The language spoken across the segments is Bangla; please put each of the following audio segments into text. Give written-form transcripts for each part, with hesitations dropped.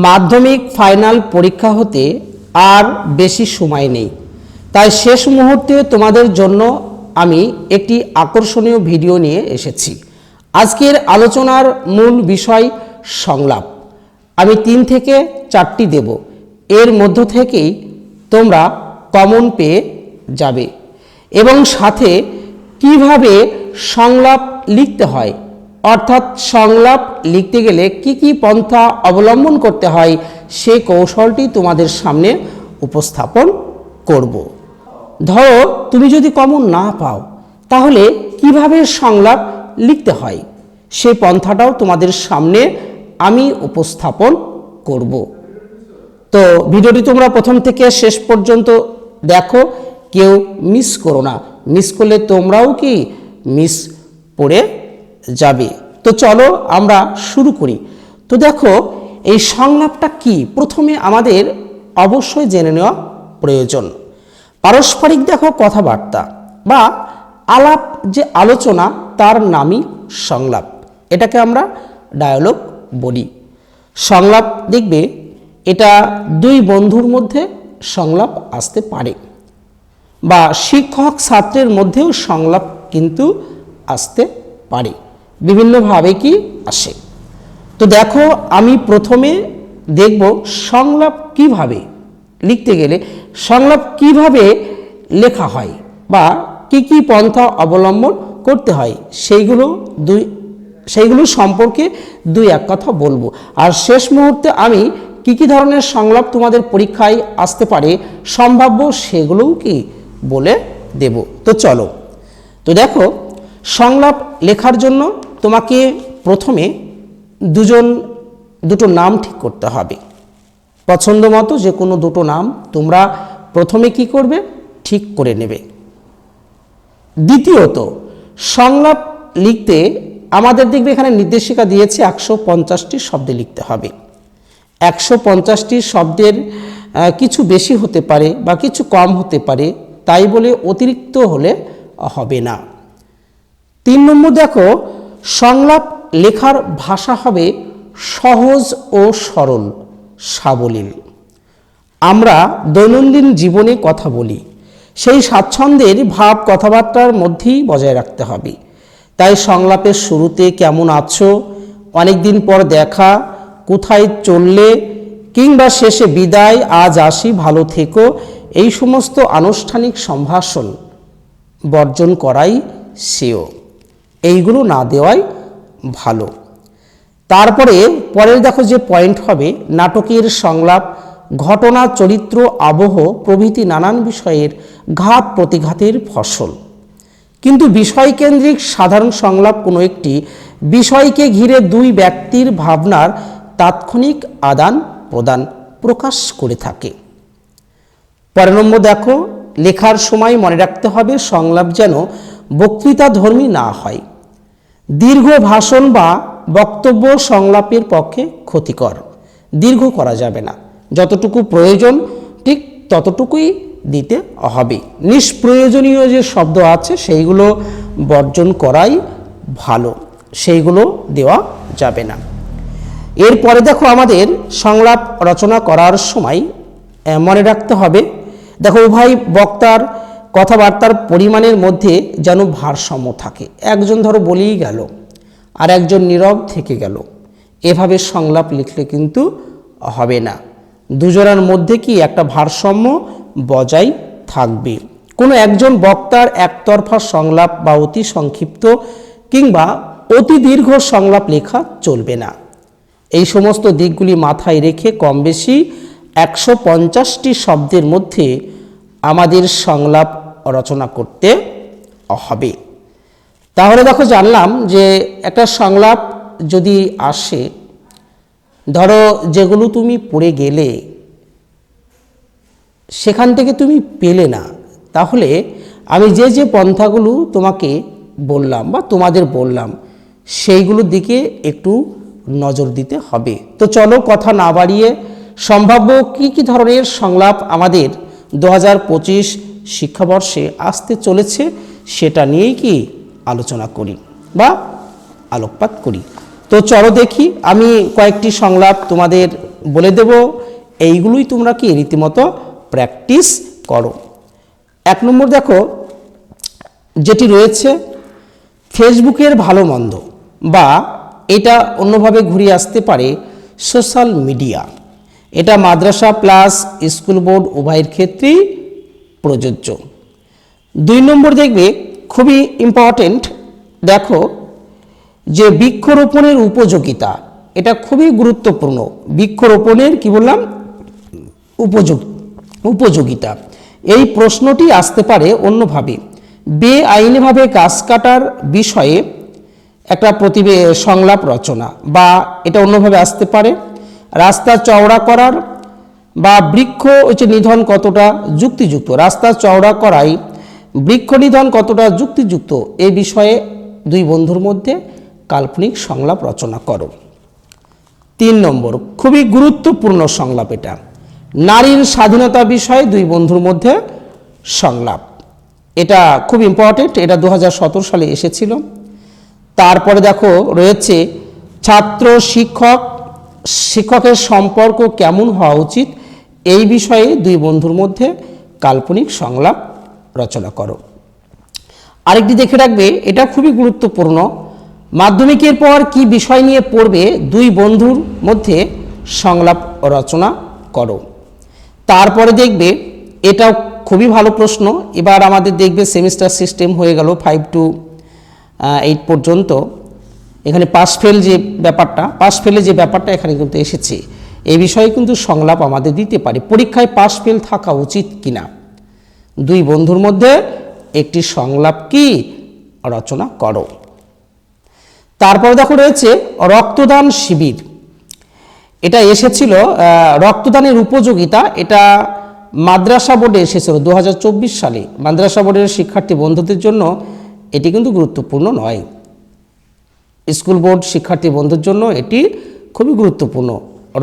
মাধ্যমিক ফাইনাল পরীক্ষা হতে আর বেশি সময় নেই, তাই শেষ মুহূর্তে তোমাদের জন্য আমি একটি আকর্ষণীয় ভিডিও নিয়ে এসেছি। আজকের আলোচনার মূল বিষয় সংলাপ। আমি 3 থেকে 4টি দেব, এর মধ্য থেকেই তোমরা কমন পেয়ে যাবে এবং সাথে কিভাবে সংলাপ লিখতে হয়, অর্থাৎ সংলাপ লিখতে গেলে কি কি পন্থা অবলম্বন করতে হয় সে কৌশলটি তোমাদের সামনে উপস্থাপন করব। ধরো তুমি যদি কমন না পাও তাহলে কিভাবে সংলাপ লিখতে হয় সেই পন্থাটাও তোমাদের সামনে আমি উপস্থাপন করব। তো ভিডিওটি তোমরা প্রথম থেকে শেষ পর্যন্ত দেখো, কেউ মিস করো না, মিস করলে তোমরাও কি মিস পড়ে যাবে। তো চলো আমরা শুরু করি। তো দেখো এই সংলাপটা কি, প্রথমে আমাদের অবশ্যই জেনে নেওয়া প্রয়োজন। পারস্পরিক দেখো কথাবার্তা বা আলাপ, যে আলোচনা তার নামই সংলাপ, এটাকে আমরা ডায়ালগ বলি। সংলাপ দেখবে এটা দুই বন্ধুর মধ্যে সংলাপ আসতে পারে, বা শিক্ষক ছাত্রের মধ্যেও সংলাপ কিন্তু আসতে পারে, বিভিন্নভাবে কি আসে। তো দেখো আমি প্রথমে দেখব সংলাপ কিভাবে লিখতে গেলে সংলাপ কিভাবে লেখা হয় বা কি কি পন্থা অবলম্বন করতে হয় সেইগুলো সম্পর্কে দুই এক কথা বলবো। আর শেষ মুহূর্তে আমি কি কি ধরনের সংলাপ তোমাদের পরীক্ষায় আসতে পারে সম্ভাব্য সেগুলোও কি বলে দেব। তো চলো, তো দেখো সংলাপ লেখার জন্য তোমাকে প্রথমে দুটো নাম ঠিক করতে হবে। পছন্দ মতো যে কোনো দুটো নাম তোমরা প্রথমে কি করবে, ঠিক করে নেবে। দ্বিতীয়ত, সংলাপ লিখতে আমাদের দেখবে এখানে নির্দেশিকা দিয়েছে 150টি শব্দে লিখতে হবে। 150টি শব্দের কিছু বেশি হতে পারে বা কিছু কম হতে পারে, তাই বলে অতিরিক্ত হলে হবে না। 3 নম্বর দেখো, সংলাপ লেখার ভাষা হবে সহজ ও সরল সাবলীল। আমরা দৈনন্দিন জীবনে কথা বলি, সেই স্বাচ্ছন্দ্যের ভাব কথাবার্তার মধ্যেই বজায় রাখতে হবে। তাই সংলাপের শুরুতে কেমন আছো, অনেকদিন পর দেখা, কোথায় চললে, কিংবা শেষে বিদায়, আজ আসি, ভালো থেকো, এই সমস্ত আনুষ্ঠানিক সম্ভাষণ বর্জন করাই শ্রেয়, এইগুলো না দেওয়াই ভালো। তারপরে পরের দেখো যে পয়েন্ট হবে, নাটকের সংলাপ ঘটনা, চরিত্র, আবহ প্রভৃতি নানান বিষয়ের ঘাত প্রতিঘাতের ফসল। কিন্তু বিষয়কেন্দ্রিক সাধারণ সংলাপ কোনো একটি বিষয়কে ঘিরে দুই ব্যক্তির ভাবনার তাৎক্ষণিক আদান প্রদান প্রকাশ করে থাকে। 5 নম্বর দেখো, লেখার সময় মনে রাখতে হবে সংলাপ যেন বক্তৃতাধর্মী না হয়। দীর্ঘ ভাষণ বা বক্তব্য সংলাপের পক্ষে ক্ষতিকর, দীর্ঘ করা যাবে না, যতটুকু প্রয়োজন ঠিক ততটুকুই দিতে হবে। নিষ্প্রয়োজনীয় যে শব্দ আছে সেইগুলো বর্জন করাই ভালো, সেইগুলো দেওয়া যাবে না। এরপরে দেখো আমাদের সংলাপ রচনা করার সময় মনে রাখতে হবে, দেখো উভয় বক্তার কথাবার্তার পরিমাণের মধ্যে যেন ভারসাম্য থাকে। একজন ধরো বলেই গেল আর একজন নীরব থেকে গেল, এভাবে সংলাপ লিখলে কিন্তু হবে না। দুজনের মধ্যে কি একটা ভারসাম্য বজায় থাকবে। কোনো একজন বক্তার একতরফা সংলাপ বা অতি সংক্ষিপ্ত কিংবা অতি দীর্ঘ সংলাপ লেখা চলবে না। এই সমস্ত দিকগুলি মাথায় রেখে কম বেশি 150টি শব্দের মধ্যে আমাদের সংলাপ রচনা করতে হবে। তাহলে দেখো জানলাম যে একটা সংলাপ যদি আসে, ধরো যেগুলো তুমি পড়ে গেলে সেখান থেকে তুমি পেলে না, তাহলে আমি যে যে পন্থাগুলো তোমাকে বললাম বা তোমাদের বললাম সেইগুলোর দিকে একটু নজর দিতে হবে। তো চলো কথা না বাড়িয়ে সম্ভাব্য কি কি ধরনের সংলাপ আমাদের 2025 শিক্ষাবর্ষে আসতে চলেছে সেটা নিয়েই কি আলোচনা করি বা আলোকপাত করি। তো চলো দেখি, আমি কয়েকটি সংলাপ তোমাদের বলে দেব, এইগুলোই তোমরা কি রীতিমতো প্র্যাকটিস করো। 1 নম্বর দেখো যেটি রয়েছে ফেসবুকের ভালো মন্দ, বা এটা অন্যভাবে ঘুরিয়ে আসতে পারে সোশ্যাল মিডিয়া। এটা মাদ্রাসা প্লাস স্কুল বোর্ড উভয়ের ক্ষেত্রেই প্রযোজ্য। 2 নম্বর দেখবে খুবই ইম্পর্টেন্ট, দেখো যে বৃক্ষরোপণের উপযোগিতা, এটা খুবই গুরুত্বপূর্ণ। বৃক্ষরোপণের কি বললাম উপযোগিতা, এই প্রশ্নটি আসতে পারে অন্যভাবে। বেআইনিভাবে গাছ কাটার বিষয়ে একটা সংলাপ রচনা, বা এটা অন্যভাবে আসতে পারে রাস্তা চওড়া করার বা বৃক্ষ নিধন কতটা যুক্তিযুক্ত, রাস্তা চওড়া করাই বৃক্ষ নিধন কতটা যুক্তিযুক্ত, এ বিষয়ে 2 বন্ধুর মধ্যে কাল্পনিক সংলাপ রচনা করো। 3 নম্বর খুবই গুরুত্বপূর্ণ সংলাপ, এটা নারীর স্বাধীনতা বিষয়ে 2 বন্ধুর মধ্যে সংলাপ। এটা খুব ইম্পর্টেন্ট, এটা 2017 সালে এসেছিল। তারপরে দেখো রয়েছে ছাত্র শিক্ষকের সম্পর্ক কেমন হওয়া উচিত, এই বিষয়ে 2 বন্ধুর মধ্যে কাল্পনিক সংলাপ রচনা করো। আরেকটি দেখে রাখবে, এটা খুবই গুরুত্বপূর্ণ, মাধ্যমিকের পর কি বিষয় নিয়ে পড়বে, 2 বন্ধুর মধ্যে সংলাপ রচনা করো। তারপরে দেখবে এটাও খুবই ভালো প্রশ্ন, এবার আমাদের দেখবে সেমিস্টার সিস্টেম হয়ে গেল 5 to 8 পর্যন্ত। এখানে পাস ফেল যে ব্যাপারটা এখানে কিন্তু এসেছে, এই বিষয়ে কিন্তু সংলাপ আমাদের দিতে পারে, পরীক্ষায় পাস ফেল থাকা উচিত কিনা। 2 বন্ধুর মধ্যে একটি সংলাপ কি রচনা করো। তারপরে দেখো রয়েছে রক্তদান শিবির, এটা এসেছিল রক্তদানের উপযোগিতা, এটা মাদ্রাসা বোর্ডে এসেছিল 2024 সালে। মাদ্রাসা বোর্ডের শিক্ষার্থী বন্ধুদের জন্য এটি কিন্তু গুরুত্বপূর্ণ নয়, স্কুল বোর্ড শিক্ষার্থী বন্ধুর জন্য এটি খুবই গুরুত্বপূর্ণ,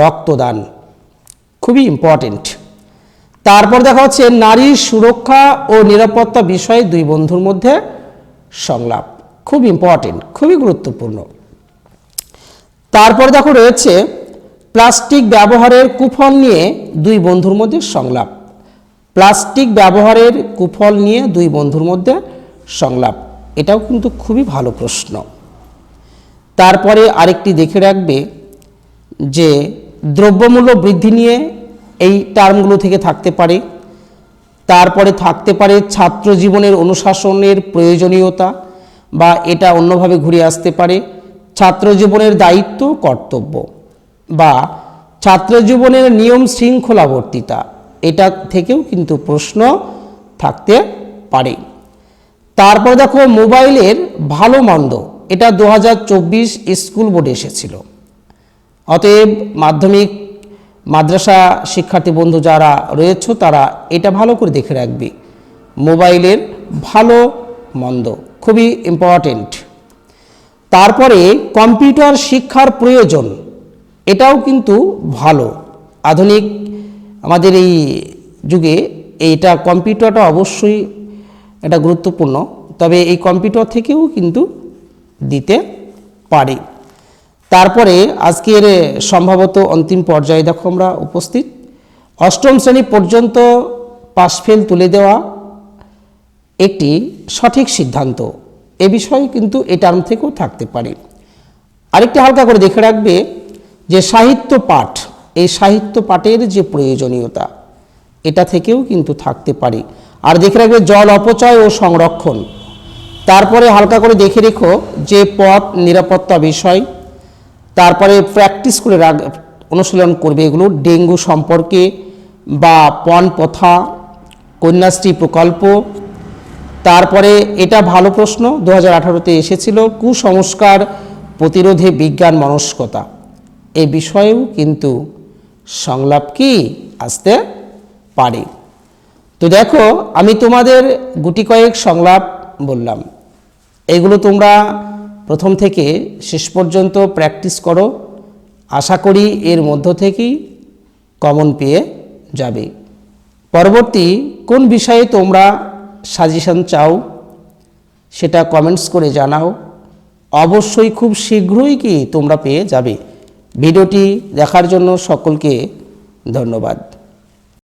রক্তদান খুবই ইম্পর্টেন্ট। তারপর দেখা হচ্ছে নারীর সুরক্ষা ও নিরাপত্তা বিষয়ে 2 বন্ধুর মধ্যে সংলাপ, খুব ইম্পর্টেন্ট, খুবই গুরুত্বপূর্ণ। তারপর দেখো রয়েছে প্লাস্টিক ব্যবহারের কুফল নিয়ে 2 বন্ধুর মধ্যে সংলাপ, প্লাস্টিক ব্যবহারের কুফল নিয়ে 2 বন্ধুর মধ্যে সংলাপ, এটাও কিন্তু খুবই ভালো প্রশ্ন। তারপরে আরেকটি দেখে রাখবে যে দ্রব্যমূল্য বৃদ্ধি নিয়ে, এই টার্মগুলো থেকে থাকতে পারে। তারপরে থাকতে পারে ছাত্র জীবনের অনুশাসনের প্রয়োজনীয়তা, বা এটা অন্যভাবে ঘুরে আসতে পারে ছাত্র জীবনের দায়িত্ব কর্তব্য, বা ছাত্র জীবনের নিয়ম শৃঙ্খলাবর্তিতা, এটা থেকেও কিন্তু প্রশ্ন থাকতে পারে। তারপর দেখো মোবাইলের ভালো মন্দ, এটা 2024 স্কুল বোর্ডে এসেছিল। অতএব মাধ্যমিক মাদ্রাসা শিক্ষার্থী বন্ধু যারা রয়েছে তারা এটা ভালো করে দেখে রাখবে, মোবাইলের ভালো মন্দ খুবই ইম্পর্টেন্ট। তারপরে কম্পিউটার শিক্ষার প্রয়োজন, এটাও কিন্তু ভালো, আধুনিক আমাদের এই যুগে এইটা কম্পিউটারটা অবশ্যই এটা গুরুত্বপূর্ণ, তবে এই কম্পিউটার থেকেও কিন্তু দিতে পারে। তারপরে আজকের সম্ভবত অন্তিম পর্যায়ে দেখো আমরা উপস্থিত, 8ম শ্রেণী পর্যন্ত পাস ফেল তুলে দেওয়া একটি সঠিক সিদ্ধান্ত, এ বিষয়ে কিন্তু এই টার্ম থেকেও থাকতে পারে। আরেকটি হালকা করে দেখে রাখবে যে সাহিত্য পাঠ, এই সাহিত্য পাঠের যে প্রয়োজনীয়তা, এটা থেকেও কিন্তু থাকতে পারে। আর দেখে রাখবে জল অপচয় ও সংরক্ষণ। তারপরে হালকা করে দেখে রেখো যে পথ নিরাপত্তা বিষয়, তারপরে প্র্যাকটিস করে অনুশীলন করবে এগুলো ডেঙ্গু সম্পর্কে, বা পণ প্রথা, কন্যাশ্রী প্রকল্প। তারপরে এটা ভালো প্রশ্ন 2018-তে এসেছিল, কুসংস্কার প্রতিরোধে বিজ্ঞান মনস্কতা, এই বিষয়েও কিন্তু সংলাপ কি আসতে পারে। তো দেখো আমি তোমাদের গুটি কয়েক সংলাপ বললাম, এগুলো তোমরা প্রথম থেকে শেষ পর্যন্ত প্র্যাকটিস করো, আশা করি এর মধ্য থেকেই কমন পেয়ে যাবে। পরবর্তী কোন বিষয়ে তোমরা সাজেশন চাও সেটা কমেন্টস করে জানাও, অবশ্যই খুব শীঘ্রই কি তোমরা পেয়ে যাবে। ভিডিওটি দেখার জন্য সকলকে ধন্যবাদ।